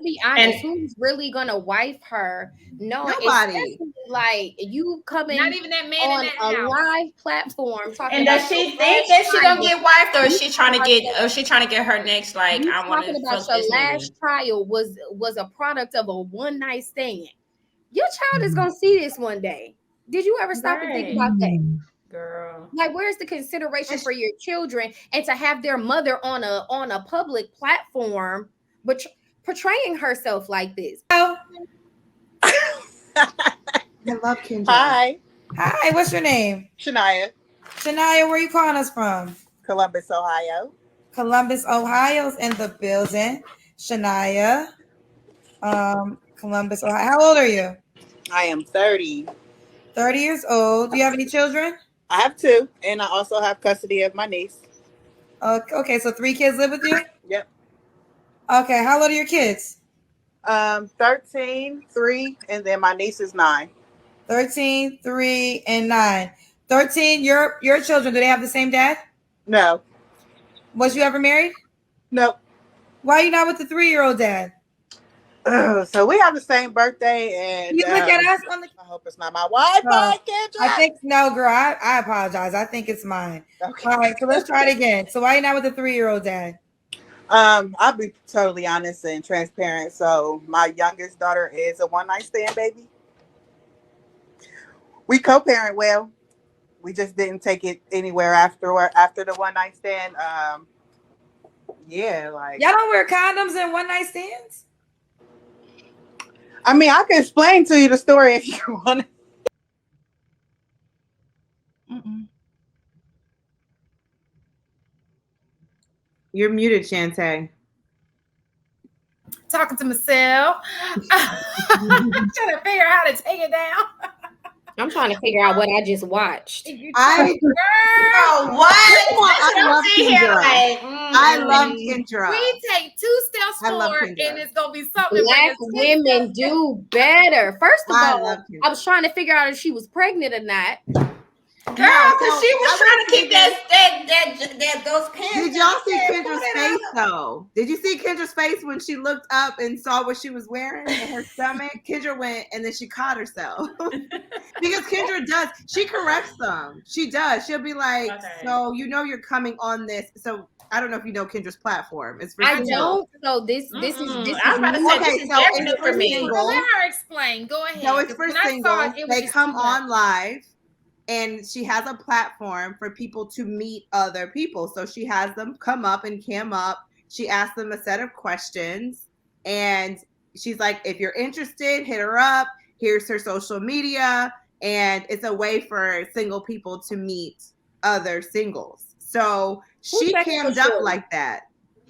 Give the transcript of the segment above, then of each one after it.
be honest, who's really gonna wife her? No, nobody. Like you coming, not even that man on in that a house. live platform talking. And does she think that she gonna get wifed, or is she trying to get? Or is she trying to get her next? Like, You I want to talking about fuck your this last nigga. trial was a product of a one night stand. Your child is gonna see this one day. Did you ever stop and think about that? Girl. Like, where's the consideration for your children and to have their mother on a public platform, but portraying herself like this? Oh, I love Kendra. Hi, What's your name? Shania, Shania, where you calling us from? Columbus, Ohio. Columbus, Ohio's in the building. Shania, Columbus, Ohio. How old are you? I am 30. 30 years old. Do you have any children? I have 2, and I also have custody of my niece. Okay, so 3 kids live with you? Yep. Okay, how old are your kids? 13, 3, and then my niece is 9. 13, 3, and 9. 13, your children, do they have the same dad? No. Was you ever married? Nope. Why are you not with the 3-year-old dad? So we have the same birthday, and You look at us on the. I hope it's not my Wi-Fi, Kendra. I think no, girl. I apologize. I think it's mine. Okay. All right, so let's try it again. So why are you not with the 3-year-old dad? I'll be totally honest and transparent. So my youngest daughter is a one-night stand baby. We co-parent well. We just didn't take it anywhere after the one-night stand. Yeah, like Y'all don't wear condoms in one-night stands? I mean, I can explain to you the story if you want. You're muted, Shantae. Talking to myself. Trying to figure out how to take it down. I'm trying to figure out what I just watched. I What? I love Kendra. I love Kendra. We take 2 steps I love forward, Kendra. and it's gonna be something. Black women do better. First of I all, love Kendra. I was trying to figure out if she was pregnant or not. Girl, because she was trying to keep those pins. Did y'all see Kendra's face though? Did you see Kendra's face when she looked up and saw what she was wearing in her stomach? Kendra went and then she caught herself. Because Kendra does, she corrects them. She does. She'll be like, so you know you're coming on this. So I don't know if you know Kendra's platform. It's for I singles. don't. So this is I was about to new. say, Okay, this is so very new it's for for me. singles. Let her explain. Go ahead. So it's for When I saw singles. it, it was They just come too much. on live. And she has a platform for people to meet other people. So she has them come up and cam up. She asks them a set of questions. And she's like, if you're interested, hit her up. Here's her social media. And it's a way for single people to meet other singles. So she cammed up like that.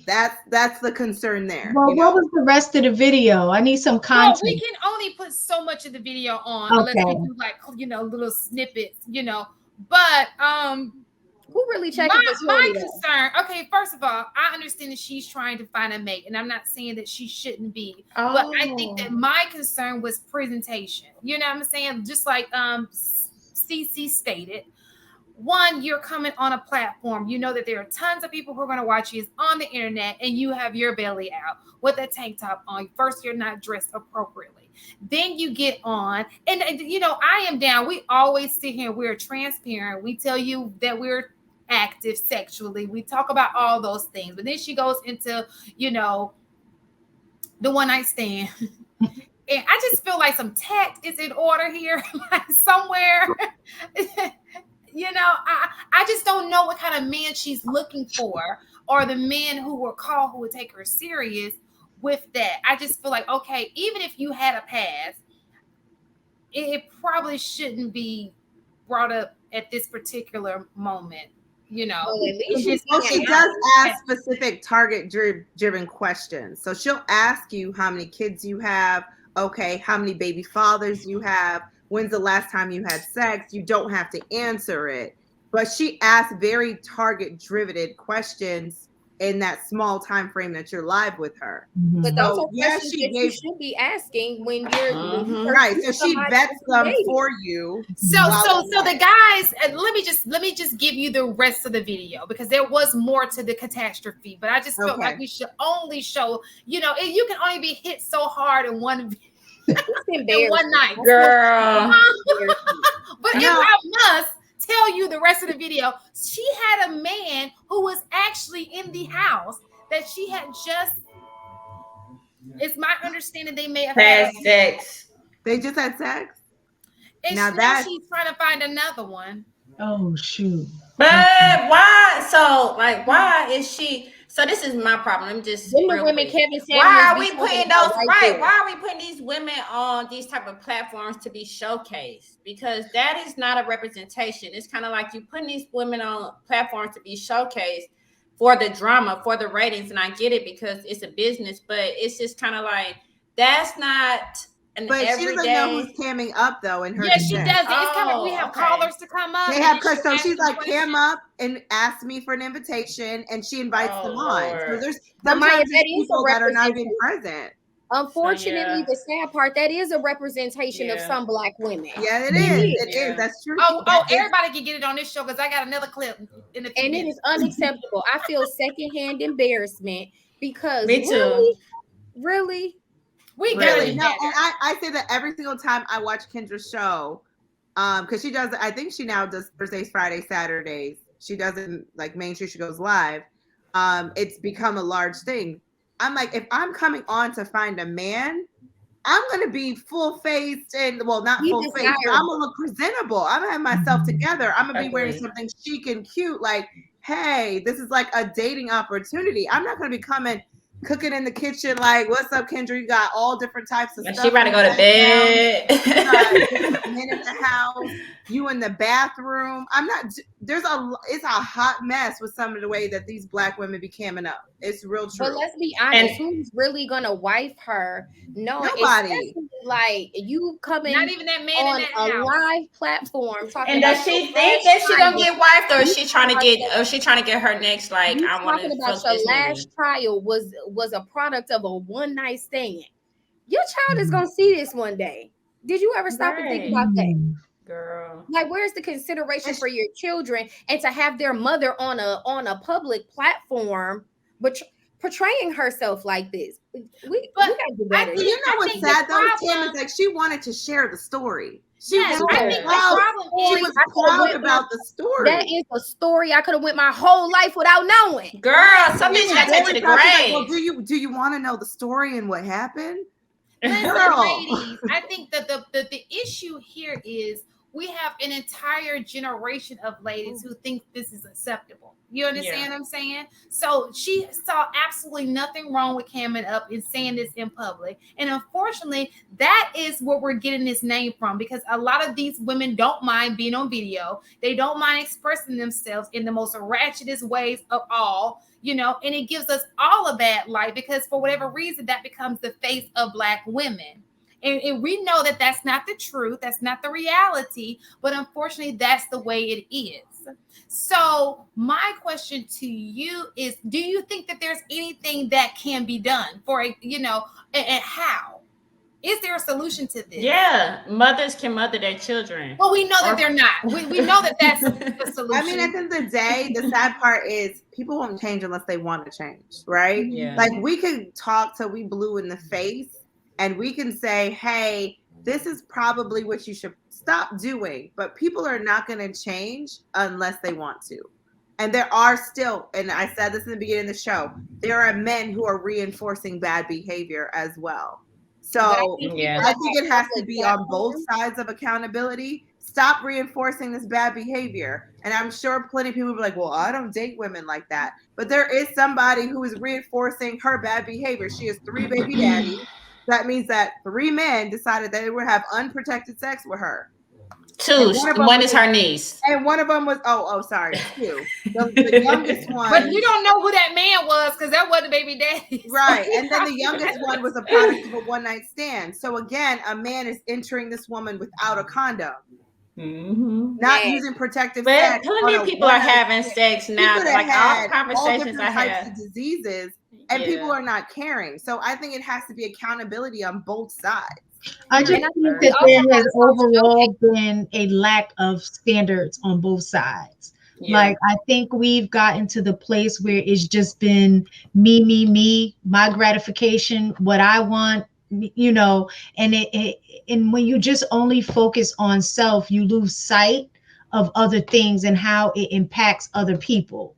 That's the concern there. Well, what was the rest of the video? I need some content. Well, we can only put so much of the video on unless we do like little snippets, But who really checking my concern? Okay, first of all, I understand that she's trying to find a mate, and I'm not saying that she shouldn't be. But I think that my concern was presentation. You know what I'm saying? Just like CC stated. One, you're coming on a platform. You know that there are tons of people who are going to watch you. It's on the internet, and you have your belly out with a tank top on. First, you're not dressed appropriately. Then you get on, and I am down. We always sit here. We're transparent. We tell you that we're active sexually. We talk about all those things. But then she goes into, the one night stand. And I just feel like some tact is in order here, like somewhere. I just don't know what kind of man she's looking for, or the men who would take her serious with that. I just feel like, okay, even if you had a past, it probably shouldn't be brought up at this particular moment. Well, she does ask specific target-driven questions. So she'll ask you how many kids you have. Okay, how many baby fathers you have. When's the last time you had sex? You don't have to answer it. But she asked very target-driven questions in that small time frame that you're live with her. But those So, are questions that you should be asking when you're right. So she vets them for you. So the guys, let me just give you the rest of the video because there was more to the catastrophe. But I just felt like we should only show, you can only be hit so hard in one in one night, girl. But if I must tell you the rest of the video, she had a man who was actually in the house that she had just. It's my understanding they may have had sex. They just had sex. And now she's trying to find another one. Oh shoot! But why? So why is she? So this is my problem. I'm just why are we putting those right? Why are we putting these women on these type of platforms to be showcased? Because that is not a representation. It's kind of like you putting these women on platforms to be showcased for the drama, for the ratings, and I get it because it's a business, but it's just kind of like that's not an but everyday. She doesn't know who's camming up though in her. Yeah, she does. It's kind of we have callers to come up. They have so she's like cam up and ask me for an invitation, and she invites them on. So there's sometimes people that are not even present. Unfortunately, the sad part that is a representation of some Black women. Yeah, it is. It is. That's true. Everybody can get it on this show because I got another clip. And it is unacceptable. I feel secondhand embarrassment because me too. Really. We really no, and I say that every single time I watch Kendra's show, because she does. I think she now does Thursdays, Fridays, Saturdays. She doesn't like Main Street. She goes live. It's become a large thing. I'm like, if I'm coming on to find a man, I'm gonna be full faced and not full faced. I'm gonna look presentable. I'm gonna have myself together. I'm gonna be wearing something chic and cute. Like, hey, this is like a dating opportunity. I'm not gonna be coming. Cooking in the kitchen, like, what's up, Kendra? You got all different types of stuff. She about to go to bed. Men in the house, you in the bathroom. It's a hot mess with some of the way that these Black women be camming up. It's real true. But let's be honest, who's really gonna wife her? No, nobody. Like you coming, not even that man on in that a live platform. And does she think that she gonna get wifed, or is she trying to get? Or is she trying to get her next? Like, I want to. Talking about your last trial was a product of a one night stand. Your child is gonna see this one day. Did you ever stop and think about that? Girl, like, where's the consideration for your children and to have their mother on a public platform, but portraying herself like this? We gotta do better. You know what's sad though? Tim is like she wanted to share the story. She was proud about the story. That is a story I could have went my whole life without knowing. Girl, something got to the grave. Well, do you want to know the story and what happened? Listen, ladies, I think that the issue here is we have an entire generation of ladies who think this is acceptable. You understand what I'm saying? So she saw absolutely nothing wrong with camming up and saying this in public. And unfortunately, that is where we're getting this name from, because a lot of these women don't mind being on video. They don't mind expressing themselves in the most ratchetest ways of all, and it gives us all a bad light because for whatever reason, that becomes the face of Black women. And we know that that's not the truth. That's not the reality. But unfortunately, that's the way it is. So my question to you is, do you think that there's anything that can be done for, and how? Is there a solution to this? Yeah, mothers can mother their children. Well, we know that they're not. We know that that's the solution. I mean, at the end of the day, the sad part is people won't change unless they want to change, right? Yeah. Like we could talk till we blue in the face. And we can say, hey, this is probably what you should stop doing. But people are not going to change unless they want to. And there are still, and I said this in the beginning of the show, there are men who are reinforcing bad behavior as well. So I think it has to be on both sides of accountability. Stop reinforcing this bad behavior. And I'm sure plenty of people will be like, well, I don't date women like that. But there is somebody who is reinforcing her bad behavior. She has 3 baby daddies. That means that 3 men decided that they would have unprotected sex with her. 2. One is her niece. And one of them was, sorry, 2. The youngest one. But you don't know who that man was because that wasn't baby daddy. Right. And then the youngest one was a product of a one-night stand. So again, a man is entering this woman without a condom. Not using protective but sex. plenty of people are having sex now. Like all the conversations I types have. of diseases, and people are not caring. So I think it has to be accountability on both sides. I just think that there has overall been a lack of standards on both sides. Like, I think we've gotten to the place where it's just been me, my gratification, what I want, you know, and and when you just only focus on self, you lose sight of other things and how it impacts other people.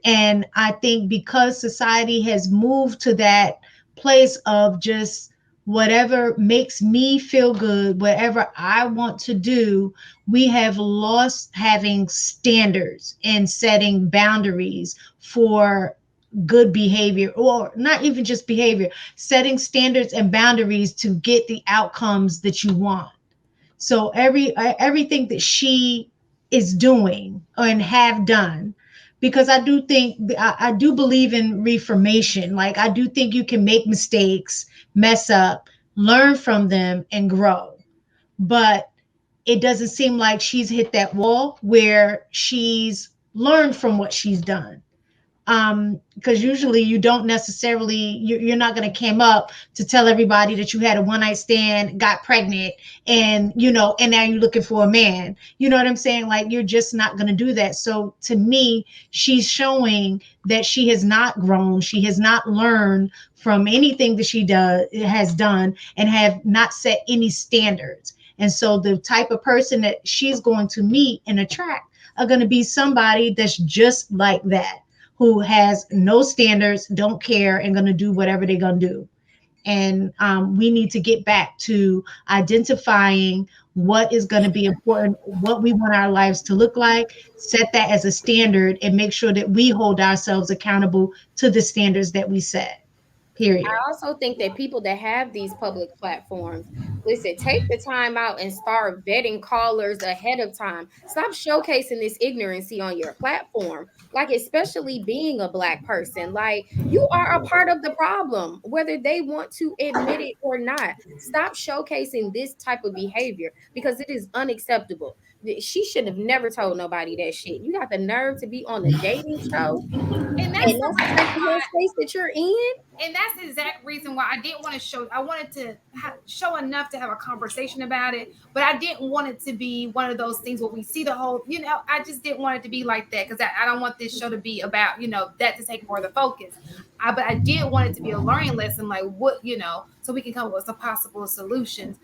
And I think because society has moved to that place of just whatever makes me feel good, whatever I want to do, we have lost having standards and setting boundaries for good behavior, or not even just behavior, setting standards and boundaries to get the outcomes that you want. So everything that she is doing and have done, because I do think I do believe in reformation. Like, I do think you can make mistakes, mess up, learn from them, and grow. But it doesn't seem like she's hit that wall where she's learned from what she's done. Because usually you don't necessarily, you're not going to come up to tell everybody that you had a one night stand, got pregnant, and and now you're looking for a man. You know what I'm saying? Like, you're just not going to do that. So to me, she's showing that she has not grown, she has not learned from anything that she has done, and have not set any standards. And so the type of person that she's going to meet and attract are going to be somebody that's just like that, who has no standards, don't care, and going to do whatever they're going to do. And we need to get back to identifying what is going to be important, what we want our lives to look like, set that as a standard, and make sure that we hold ourselves accountable to the standards that we set. Period. I also think that people that have these public platforms, listen, take the time out and start vetting callers ahead of time. Stop showcasing this ignorancy on your platform. Like, especially being a Black person, like, you are a part of the problem, whether they want to admit it or not. Stop showcasing this type of behavior because it is unacceptable. She should have never told nobody that shit. You got the nerve to be on a dating show, and that's the type of headspace that you're in. And that's the exact reason why I didn't want to show. I wanted to show enough to have a conversation about it, but I didn't want it to be one of those things where we see the whole. I just didn't want it to be like that, because I don't want this show to be about that to take more of the focus. But I did want it to be a learning lesson, like what so we can come up with some possible solutions.